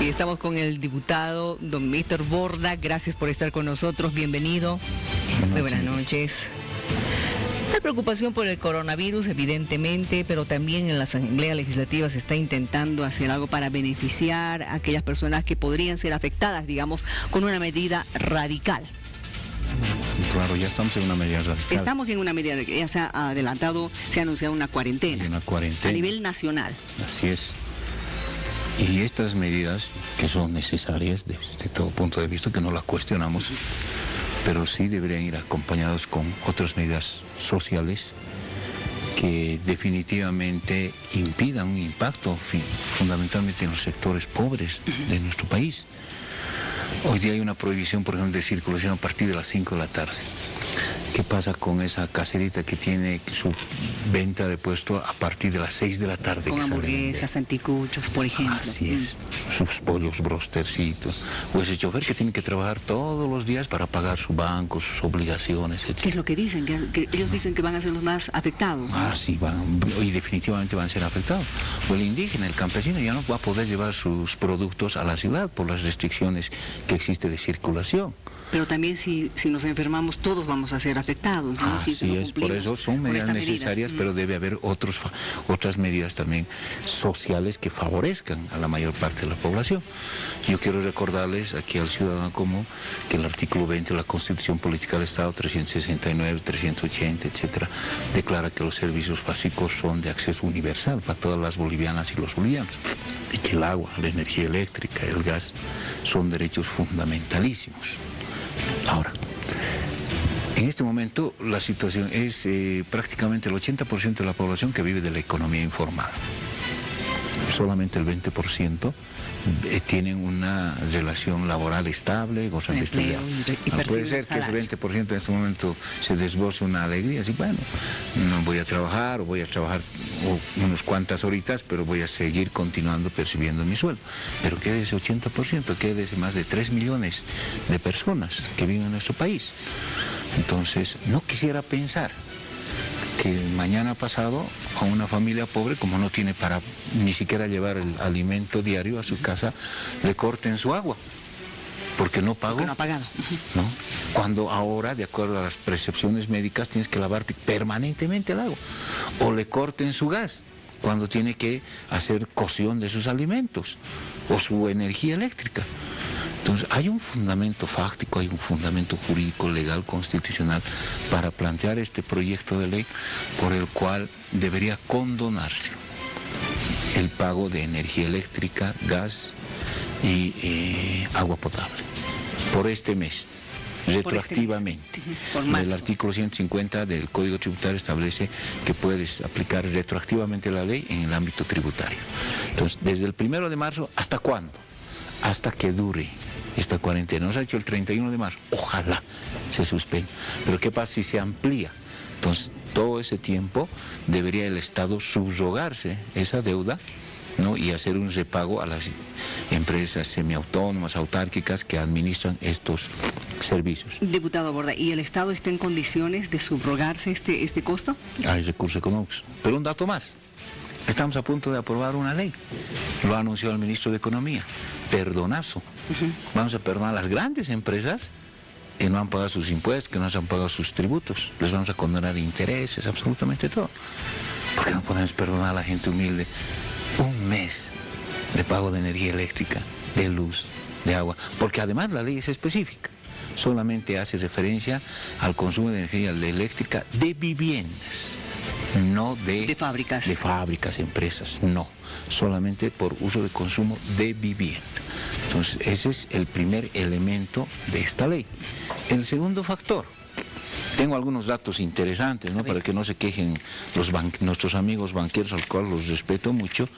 Y estamos con el diputado don Víctor Borda. Gracias por estar con nosotros. Bienvenido. Muy buenas noches. La preocupación por el coronavirus, evidentemente, pero también en la Asamblea Legislativa se está intentando hacer algo para beneficiar a aquellas personas que podrían ser afectadas, digamos, con una medida radical. Claro, ya estamos en una medida radical. Estamos en una medida, ya se ha adelantado, se ha anunciado una cuarentena. Una cuarentena. A nivel nacional. Así es. Y estas medidas, que son necesarias desde todo punto de vista, que no las cuestionamos, pero sí deberían ir acompañados con otras medidas sociales que definitivamente impidan un impacto fundamentalmente en los sectores pobres de nuestro país. Hoy día hay una prohibición, por ejemplo, de circulación a partir de las 5 de la tarde. ¿Qué pasa con esa caserita que tiene su venta de puesto a partir de las 6 de la tarde? Con hamburguesas, anticuchos, por ejemplo. Así es, sus pollos brostercitos. O ese chofer que tiene que trabajar todos los días para pagar su banco, sus obligaciones, etc. ¿Qué es lo que dicen? Que ellos dicen que van a ser los más afectados, ¿no? Ah, sí, y definitivamente van a ser afectados. O el indígena, el campesino, ya no va a poder llevar sus productos a la ciudad por las restricciones que existe de circulación. Pero también si nos enfermamos, todos vamos a ser afectados, ¿no? Así es, por eso son medidas necesarias, pero debe haber otras medidas también sociales que favorezcan a la mayor parte de la población. Yo quiero recordarles aquí al ciudadano común que el artículo 20 de la Constitución Política del Estado, 369, 380, etcétera, declara que los servicios básicos son de acceso universal para todas las bolivianas y los bolivianos, y que el agua, la energía eléctrica, el gas son derechos fundamentalísimos. Ahora, en este momento la situación es prácticamente el 80% de la población que vive de la economía informal. Solamente el 20% tienen una relación laboral estable, gozan de estabilidad. Puede ser que ese 20% en este momento se desborse una alegría, así, bueno, no voy a trabajar o voy a trabajar unas cuantas horitas, pero voy a seguir continuando percibiendo mi sueldo. Pero ¿qué de ese 80%? ¿Qué de ese más de 3 millones de personas que viven en nuestro país? Entonces, no quisiera pensar que mañana pasado a una familia pobre, como no tiene para ni siquiera llevar el alimento diario a su casa, le corten su agua, porque no pagó. Porque no ha pagado. ¿No? Cuando ahora, de acuerdo a las prescripciones médicas, tienes que lavarte permanentemente el agua. O le corten su gas, cuando tiene que hacer cocción de sus alimentos, o su energía eléctrica. Entonces, hay un fundamento fáctico, hay un fundamento jurídico, legal, constitucional, para plantear este proyecto de ley por el cual debería condonarse el pago de energía eléctrica, gas y agua potable por este mes, retroactivamente. El artículo 150 del Código Tributario establece que puedes aplicar retroactivamente la ley en el ámbito tributario. Entonces, desde el 1 de marzo, ¿hasta cuándo? Hasta que dure esta cuarentena. Nos ha hecho el 31 de marzo, ojalá se suspenda. Pero ¿qué pasa si se amplía? Entonces, todo ese tiempo debería el Estado subrogarse esa deuda, ¿no? Y hacer un repago a las empresas semiautónomas, autárquicas que administran estos servicios. Diputado Borda, ¿y el Estado está en condiciones de subrogarse este costo? Hay recursos económicos. Pero un dato más. Estamos a punto de aprobar una ley. Lo ha anunciado el ministro de Economía. Perdonazo. Vamos a perdonar a las grandes empresas que no han pagado sus impuestos, que no se han pagado sus tributos. Les vamos a condonar intereses, absolutamente todo. ¿Por qué no podemos perdonar a la gente humilde un mes de pago de energía eléctrica, de luz, de agua? Porque además la ley es específica. Solamente hace referencia al consumo de energía eléctrica de viviendas. No de fábricas. De fábricas, empresas, no. Solamente por uso de consumo de vivienda. Entonces, ese es el primer elemento de esta ley. El segundo factor, tengo algunos datos interesantes, ¿no? Para que no se quejen nuestros amigos banqueros, a los cuales los respeto mucho,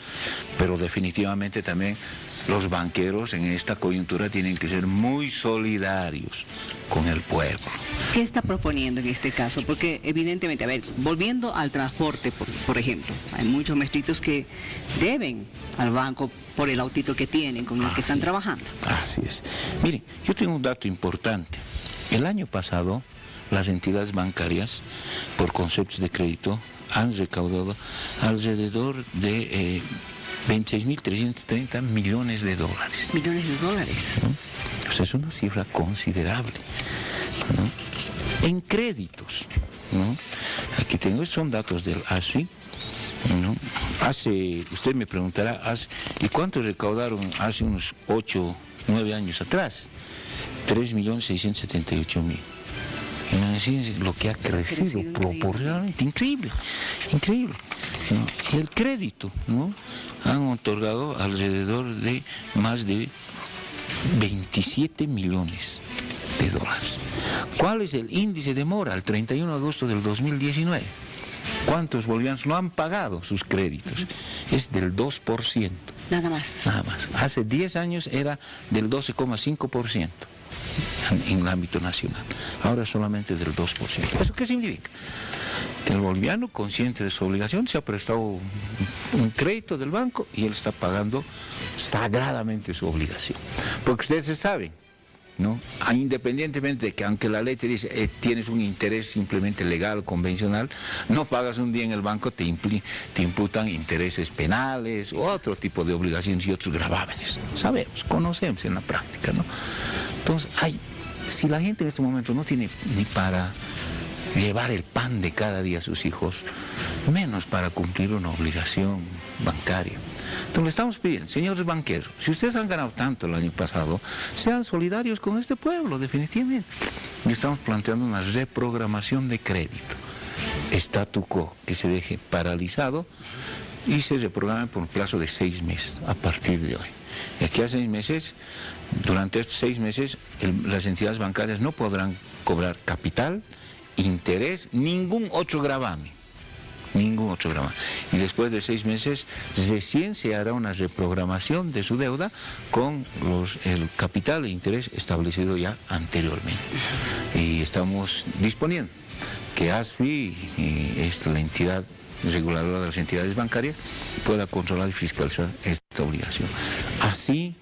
pero definitivamente también los banqueros en esta coyuntura tienen que ser muy solidarios con el pueblo. ¿Qué está proponiendo en este caso? Porque evidentemente, a ver, volviendo al transporte, por ejemplo, hay muchos maestritos que deben al banco por el autito que tienen, con el que están trabajando. Así es. Miren, yo tengo un dato importante. El año pasado, las entidades bancarias, por conceptos de crédito, han recaudado alrededor de 26.330 millones de dólares. Millones de dólares. ¿No? O sea, es una cifra considerable, ¿no? En créditos, ¿no? Aquí tengo, son datos del ASFI, ¿no? Usted me preguntará, ¿y cuánto recaudaron hace unos 8, 9 años atrás? 3.678.000. Imagínense lo que ha crecido proporcionalmente, increíble, increíble, ¿no? Y el crédito, ¿no? Han otorgado alrededor de más de 27 millones de dólares. ¿Cuál es el índice de mora al 31 de agosto del 2019? ¿Cuántos bolivianos no han pagado sus créditos? Es del 2%. Nada más. Nada más. Hace 10 años era del 12,5%. En el ámbito nacional, ahora solamente del 2%. ¿Eso qué significa? Que el boliviano, consciente de su obligación, se ha prestado un crédito del banco y él está pagando sagradamente su obligación. Porque ustedes saben, ¿no? Independientemente de que aunque la ley te dice tienes un interés simplemente legal, convencional, no pagas un día en el banco, te imputan intereses penales o otro tipo de obligaciones y otros gravámenes. Sabemos, conocemos en la práctica, ¿no? Entonces, si la gente en este momento no tiene ni para llevar el pan de cada día a sus hijos, menos para cumplir una obligación bancaria. Entonces le estamos pidiendo, señores banqueros, si ustedes han ganado tanto el año pasado, sean solidarios con este pueblo, definitivamente. Y estamos planteando una reprogramación de crédito, statu quo, que se deje paralizado y se reprograme por un plazo de 6 meses a partir de hoy. Y aquí a 6 meses, durante estos 6 meses, las entidades bancarias no podrán cobrar capital, interés, ningún otro gravamen. Ningún otro gravamen. Y después de 6 meses, recién se hará una reprogramación de su deuda con el capital e interés establecido ya anteriormente. Y estamos disponiendo que ASFI es la entidad reguladora de las entidades bancarias, pueda controlar y fiscalizar esta obligación. Así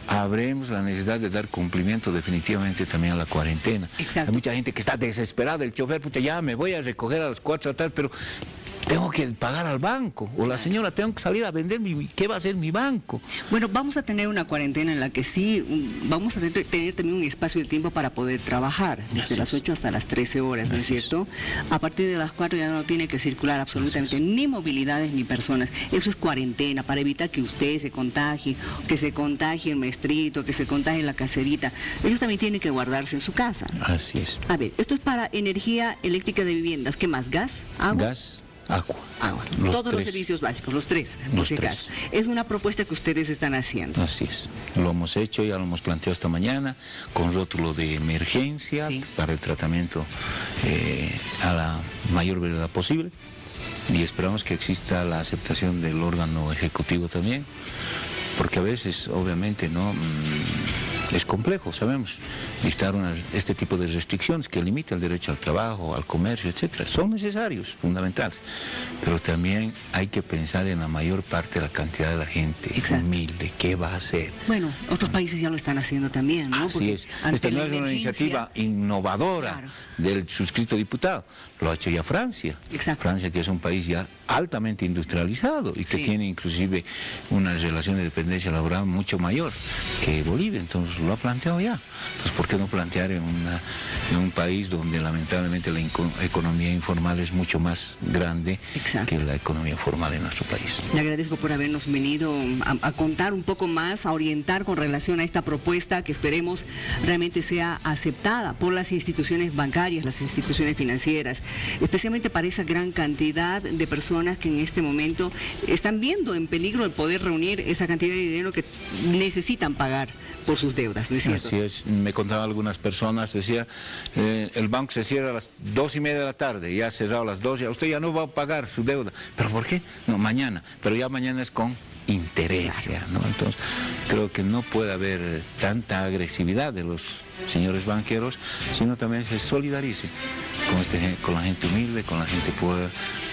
habremos la necesidad de dar cumplimiento definitivamente también a la cuarentena. Exacto. Hay mucha gente que está desesperada, el chofer, pucha, ya me voy a recoger a las 4 de la tarde, pero tengo que pagar al banco, o la señora, tengo que salir a vender, ¿qué va a hacer mi banco? Bueno, vamos a tener una cuarentena en la que sí, vamos a tener también un espacio de tiempo para poder trabajar, desde las 8 hasta las 13 horas, ¿no es cierto? A partir de las 4 ya no tiene que circular absolutamente ni movilidades ni personas. Eso es cuarentena, para evitar que usted se contagie, que se contagie el maestrito, que se contagie la caserita. Ellos también tienen que guardarse en su casa. Así es. A ver, esto es para energía eléctrica de viviendas. ¿Qué más? ¿Gas? ¿Agua? Gas. Agua. Todos los servicios básicos, los tres. Es una propuesta que ustedes están haciendo. Así es. Lo hemos hecho, ya lo hemos planteado esta mañana, con rótulo de emergencia, sí, para el tratamiento a la mayor brevedad posible. Y esperamos que exista la aceptación del órgano ejecutivo también, porque a veces, obviamente, no... Es complejo, sabemos, dictar este tipo de restricciones que limitan el derecho al trabajo, al comercio, etcétera. Son necesarios, fundamentales, pero también hay que pensar en la mayor parte de la cantidad de la gente humilde, ¿qué va a hacer? Bueno, otros países ya lo están haciendo también, ¿no? Así es. Esta no es una iniciativa innovadora, claro, del suscrito diputado, lo ha hecho ya Francia. Exacto. Francia, que es un país ya altamente industrializado y que sí, tiene inclusive una relación de dependencia laboral mucho mayor que Bolivia, entonces lo ha planteado ya. Pues ¿por qué no plantear en un país donde lamentablemente la economía informal es mucho más grande, exacto, que la economía formal en nuestro país? Le agradezco por habernos venido a contar un poco más, a orientar con relación a esta propuesta que esperemos realmente sea aceptada por las instituciones bancarias, las instituciones financieras, especialmente para esa gran cantidad de personas que en este momento están viendo en peligro el poder reunir esa cantidad de dinero que necesitan pagar por sus deudas, ¿no es cierto? Así es, me contaban algunas personas, decía, el banco se cierra a las 2:30 de la tarde, ya ha cerrado a las 2, ya usted ya no va a pagar su deuda. ¿Pero por qué? No, mañana, pero ya mañana es con interés, claro, ¿no? Entonces, creo que no puede haber tanta agresividad de los señores banqueros, sino también se solidarice con la gente humilde, con la gente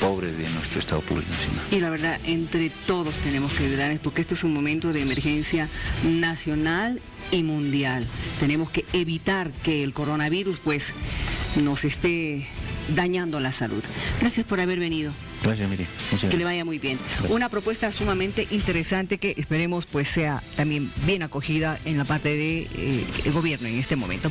pobre de nuestro Estado plurinacional. Y la verdad, entre todos tenemos que ayudarles, porque esto es un momento de emergencia nacional y mundial. Tenemos que evitar que el coronavirus pues nos esté dañando la salud. Gracias por haber venido. Gracias, Miriam. Que le vaya muy bien. Gracias. Una propuesta sumamente interesante que esperemos pues sea también bien acogida en la parte de el gobierno en este momento.